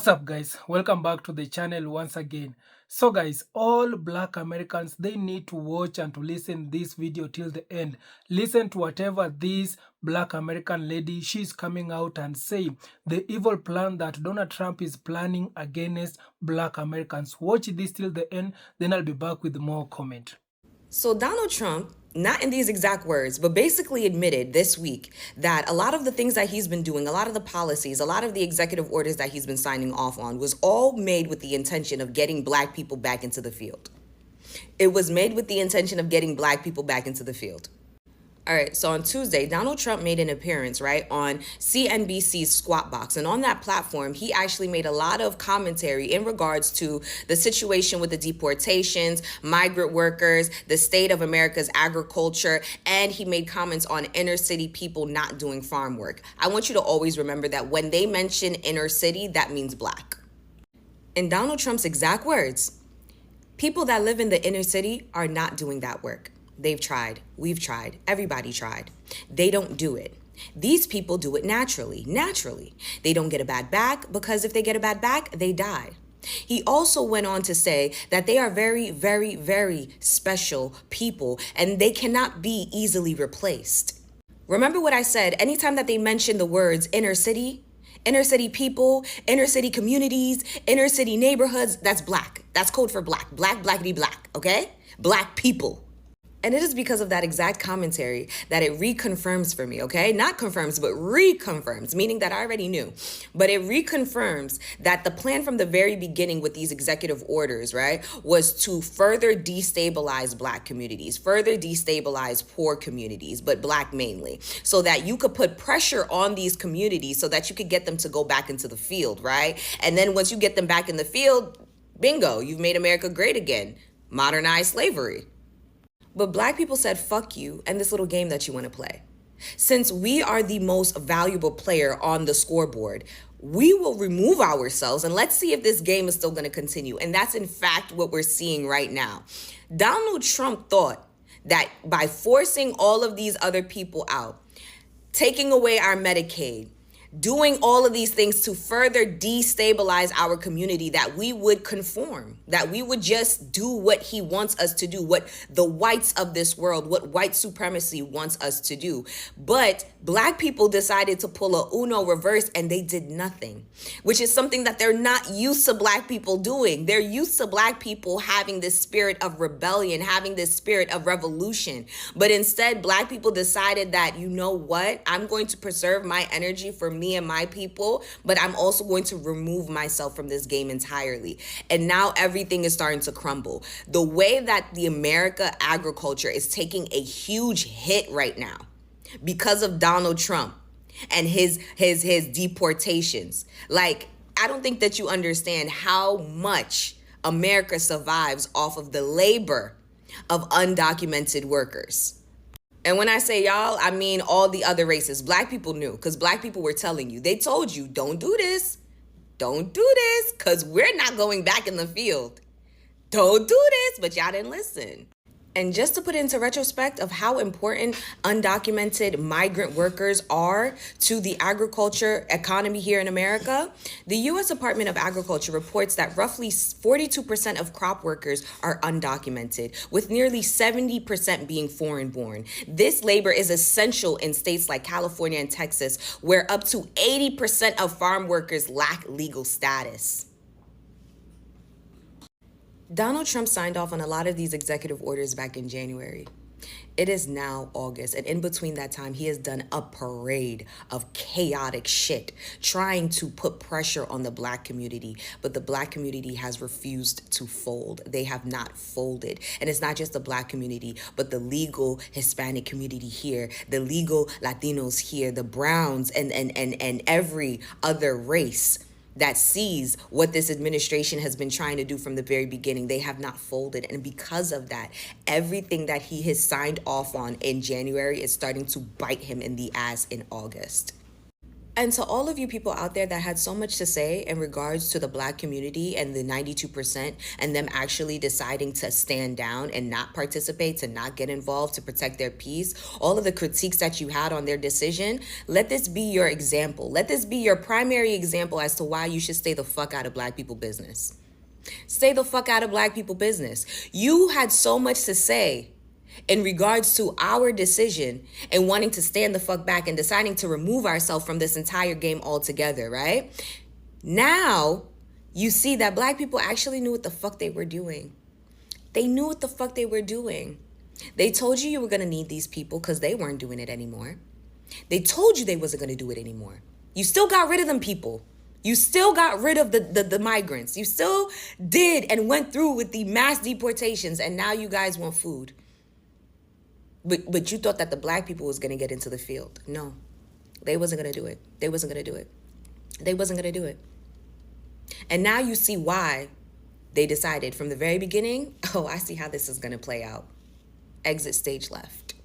What's up, guys? Welcome back to the channel once again. So guys, all black Americans, they need to watch and to listen this video till the end. Listen to whatever this black American lady, she's coming out and saying the evil plan that Donald Trump is planning against black Americans. Watch this till the end, then I'll be back with more comment. So Donald Trump, not in these exact words, but basically admitted this week that a lot of the things that he's been doing, a lot of the policies, a lot of the executive orders that he's been signing off on was all made with the intention of getting black people back into the field. It was made with the intention of getting black people back into the field. All right, so on Tuesday, Donald Trump made an appearance, right, on CNBC's Squawk Box. And on that platform, he actually made a lot of commentary in regards to the situation with the deportations, migrant workers, the state of America's agriculture, and he made comments on inner city people not doing farm work. I want you to always remember that when they mention inner city, that means black. In Donald Trump's exact words, people that live in the inner city are not doing that work. They've tried. We've tried. Everybody tried. They don't do it. These people do it naturally. They don't get a bad back because if they get a bad back, they die. He also went on to say that they are very, very, very special people and they cannot be easily replaced. Remember what I said, anytime that they mention the words inner city people, inner city communities, inner city neighborhoods, that's black. That's code for black. Black, blackity black, okay? Black people. And it is because of that exact commentary that it reconfirms for me, okay? Not confirms, but reconfirms, meaning that I already knew. But it reconfirms that the plan from the very beginning with these executive orders, right, was to further destabilize black communities, further destabilize poor communities, but black mainly, so that you could put pressure on these communities so that you could get them to go back into the field, right? And then once you get them back in the field, bingo, you've made America great again. Modernize slavery. But black people said, fuck you and this little game that you want to play. Since we are the most valuable player on the scoreboard, we will remove ourselves and let's see if this game is still going to continue. And that's in fact what we're seeing right now. Donald Trump thought that by forcing all of these other people out, taking away our Medicaid, doing all of these things to further destabilize our community, that we would conform, that we would just do what he wants us to do, what the whites of this world, what white supremacy wants us to do. But black people decided to pull a Uno reverse and they did nothing, which is something that they're not used to black people doing. They're used to black people having this spirit of rebellion, having this spirit of revolution. But instead, black people decided that, you know what, I'm going to preserve my energy for me and my people, but I'm also going to remove myself from this game entirely. And now everything is starting to crumble. The way that the America agriculture is taking a huge hit right now because of Donald Trump and his deportations. Like, I don't think that you understand how much America survives off of the labor of undocumented workers. And when I say y'all, I mean all the other races. Black people knew because black people were telling you. They told you, don't do this. Don't do this because we're not going back in the field. Don't do this, but y'all didn't listen. And just to put into retrospect of how important undocumented migrant workers are to the agriculture economy here in America, the U.S. Department of Agriculture reports that roughly 42% of crop workers are undocumented, with nearly 70% being foreign-born. This labor is essential in states like California and Texas, where up to 80% of farm workers lack legal status. Donald Trump signed off on a lot of these executive orders back in January. It is now August, and in between that time, he has done a parade of chaotic shit, trying to put pressure on the black community, but the black community has refused to fold. They have not folded. And it's not just the black community, but the legal Hispanic community here, the legal Latinos here, the Browns, and every other race that sees what this administration has been trying to do from the very beginning. They have not folded. And because of that, everything that he has signed off on in January is starting to bite him in the ass in August. And to all of you people out there that had so much to say in regards to the black community and the 92% and them actually deciding to stand down and not participate, to not get involved, to protect their peace, all of the critiques that you had on their decision, let this be your example. Let this be your primary example as to why you should stay the fuck out of black people business. Stay the fuck out of black people business. You had so much to say in regards to our decision and wanting to stand the fuck back and deciding to remove ourselves from this entire game altogether, right? Now, you see that black people actually knew what the fuck they were doing. They knew what the fuck they were doing. They told you were gonna need these people because they weren't doing it anymore. They told you they wasn't gonna do it anymore. You still got rid of them people. You still got rid of the migrants. You still did and went through with the mass deportations, and now you guys want food. But you thought that the black people was gonna get into the field. No, they wasn't gonna do it. They wasn't gonna do it. They wasn't gonna do it. And now you see why they decided from the very beginning, oh, I see how this is gonna play out. Exit stage left.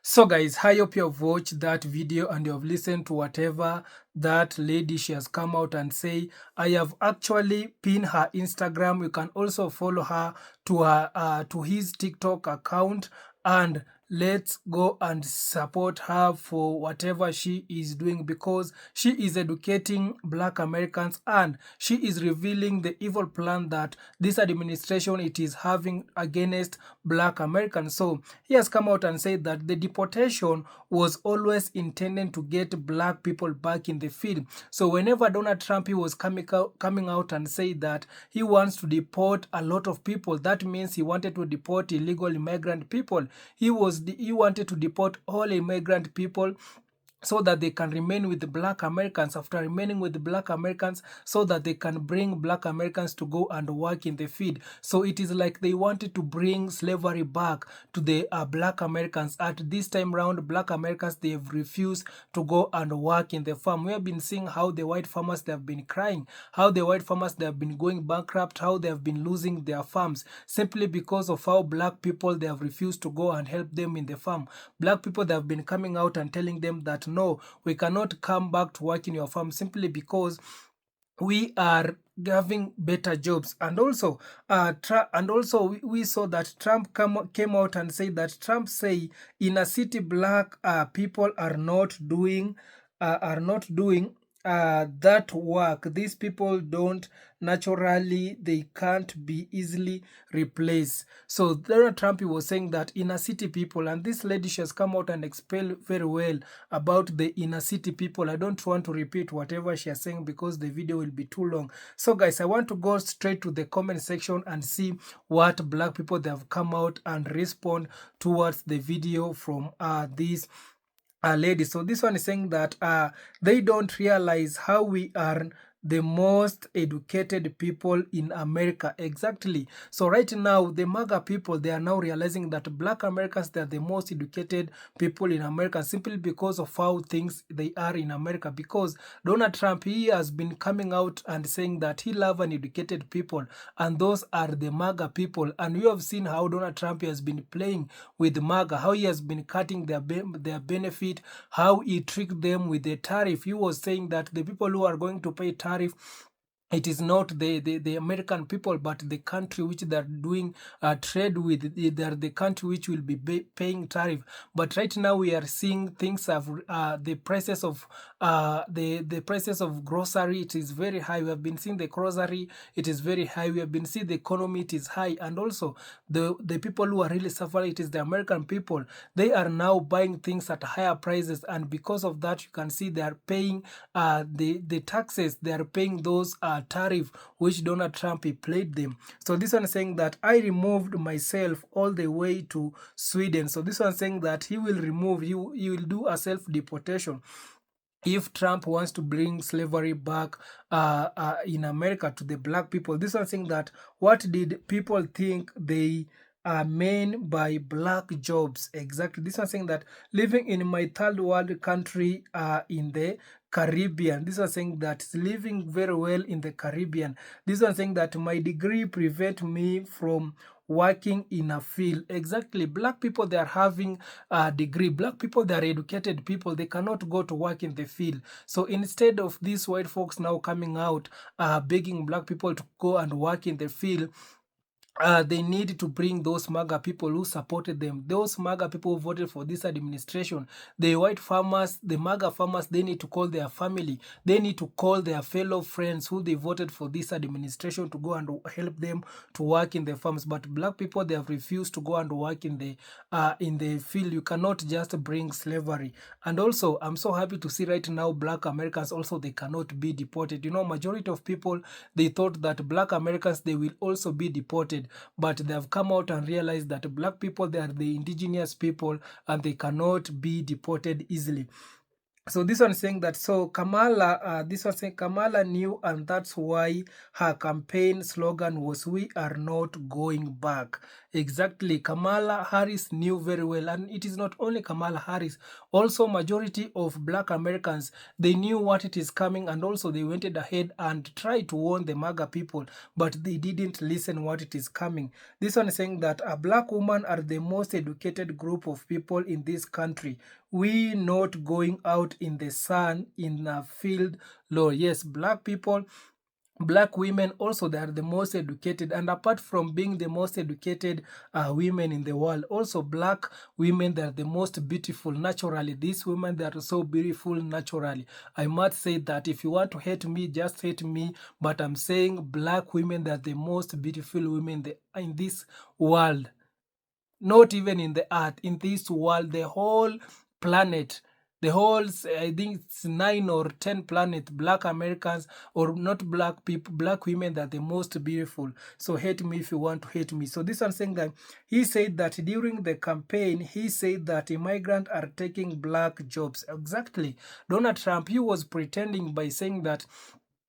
So guys, I hope you have watched that video and you have listened to whatever that lady she has come out and say. I have actually pinned her Instagram. You can also follow her to his TikTok account, and let's go and support her for whatever she is doing, because she is educating black Americans and she is revealing the evil plan that this administration it is having against black Americans. So he has come out and said that the deportation was always intended to get black people back in the field. So whenever Donald Trump he was coming out and say that he wants to deport a lot of people, that means he wanted to deport illegal immigrant people. He wanted to deport all immigrant people so that they can remain with the black Americans. After remaining with the black Americans, so that they can bring black Americans to go and work in the field. So it is like they wanted to bring slavery back to the black Americans. At this time round, black Americans, they have refused to go and work in the farm. We have been seeing how the white farmers, they have been crying, how the white farmers, they have been going bankrupt, how they have been losing their farms simply because of how black people, they have refused to go and help them in the farm. Black people, they have been coming out and telling them that no, we cannot come back to work in your farm simply because we are having better jobs. And also we saw that Trump came out and said that Trump say in a city black people are not doing that work. These people don't naturally, they can't be easily replaced. So Donald Trump was saying that inner city people, and this lady she has come out and explained very well about the inner city people. I don't want to repeat whatever she is saying because the video will be too long. So guys, I want to go straight to the comment section and see what black people they have come out and respond towards the video from this lady. So this one is saying that they don't realize how we are the most educated people in America. Exactly. So right now, the Maga people, they are now realizing that black Americans, they are the most educated people in America simply because of how things they are in America. Because Donald Trump, he has been coming out and saying that he loves an educated people, and those are the Maga people. And you have seen how Donald Trump has been playing with Maga, how he has been cutting their benefit, how he tricked them with the tariff. He was saying that the people who are going to pay tariff, it is not the American people, but the country which they are doing trade with. They are the country which will be paying tariff. But right now we are seeing things have the prices of the prices of grocery, it is very high. We have been seeing the grocery, it is very high. We have been seeing the economy, it is high. And also the people who are really suffering, it is the American people. They are now buying things at higher prices, and because of that, you can see they are paying the taxes. They are paying those tariff which Donald Trump he played them. So this one is saying that I removed myself all the way to Sweden. So this one is saying that he will remove, he will do a self-deportation if Trump wants to bring slavery back in America to the black people. This one saying that what did people think they are meant by black jobs? Exactly. This one saying that living in my third world country in the Caribbean. This one saying that living very well in the Caribbean. This one saying that my degree prevent me from working in a field. Exactly, black people, they are having a degree. Black people, they are educated people. They cannot go to work in the field. So instead of these white folks now coming out begging black people to go and work in the field, they need to bring those MAGA people who supported them. Those MAGA people who voted for this administration. The white farmers, the MAGA farmers, they need to call their family. They need to call their fellow friends who they voted for this administration to go and help them to work in the farms. But black people, they have refused to go and work in the field. You cannot just bring slavery. And also, I'm so happy to see right now black Americans also, they cannot be deported. You know, majority of people, they thought that black Americans, they will also be deported, but they have come out and realized that black people, they are the indigenous people and they cannot be deported easily. So this one saying that, so Kamala, this one saying Kamala knew, and that's why her campaign slogan was "We are not going back." Exactly, Kamala Harris knew very well, and it is not only Kamala Harris. Also, majority of black Americans, they knew what it is coming, and also they went ahead and tried to warn the MAGA people, but they didn't listen what it is coming. This one is saying that a black woman are the most educated group of people in this country. We not going out in the sun in a field low. Yes, black people, black women also, they are the most educated, and apart from being the most educated women in the world, also black women, they are the most beautiful naturally. These women, they are so beautiful naturally. I must say that if you want to hate me, just hate me, but I'm saying black women, they are the most beautiful women in this world. Not even in the earth, in this world, the whole planet, the whole, I think it's 9 or 10 planets, black Americans, or not black people, black women, that are the most beautiful. So hate me if you want to hate me. So this one saying that he said that during the campaign, he said that immigrants are taking black jobs. Exactly, Donald Trump, he was pretending by saying that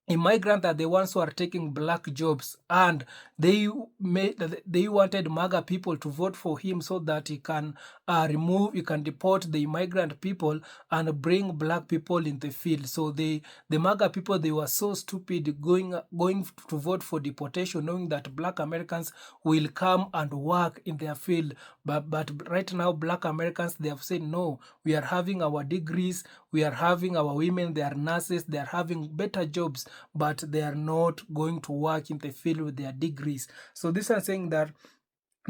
immigrants are the ones who are taking black jobs, and they wanted MAGA people to vote for him so that he can he can deport the immigrant people and bring black people in the field. So the MAGA people, they were so stupid going to vote for deportation, knowing that black Americans will come and work in their field. But right now, black Americans, they have said no, we are having our degrees, we are having our women, they are nurses, they are having better jobs, but they are not going to work in the field with their degrees. So this is saying that,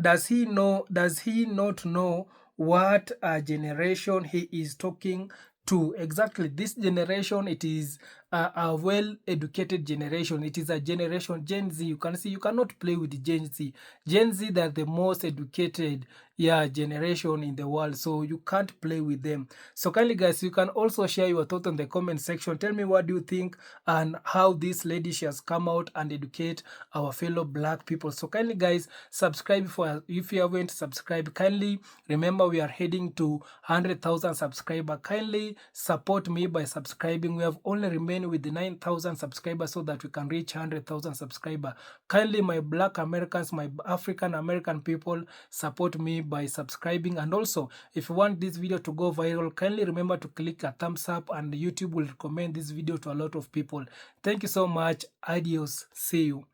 does he not know what generation he is talking to? Exactly, this generation, it is a well-educated generation. It is a generation Gen Z. You can see, you cannot play with Gen Z. Gen Z, they're the most educated, yeah, generation in the world, so you can't play with them. So kindly guys, you can also share your thoughts on the comment section. Tell me what do you think, and how this lady, she has come out and educate our fellow black people. So kindly guys, subscribe if you haven't subscribed. Kindly remember, we are heading to 100,000 subscribers. Kindly support me by subscribing. We have only remained with the 9,000 subscribers so that we can reach 100,000 subscribers. Kindly, my black Americans, my African American people, support me by subscribing. And also, if you want this video to go viral, kindly remember to click a thumbs up, and YouTube will recommend this video to a lot of people. Thank you so much. Adios. See you.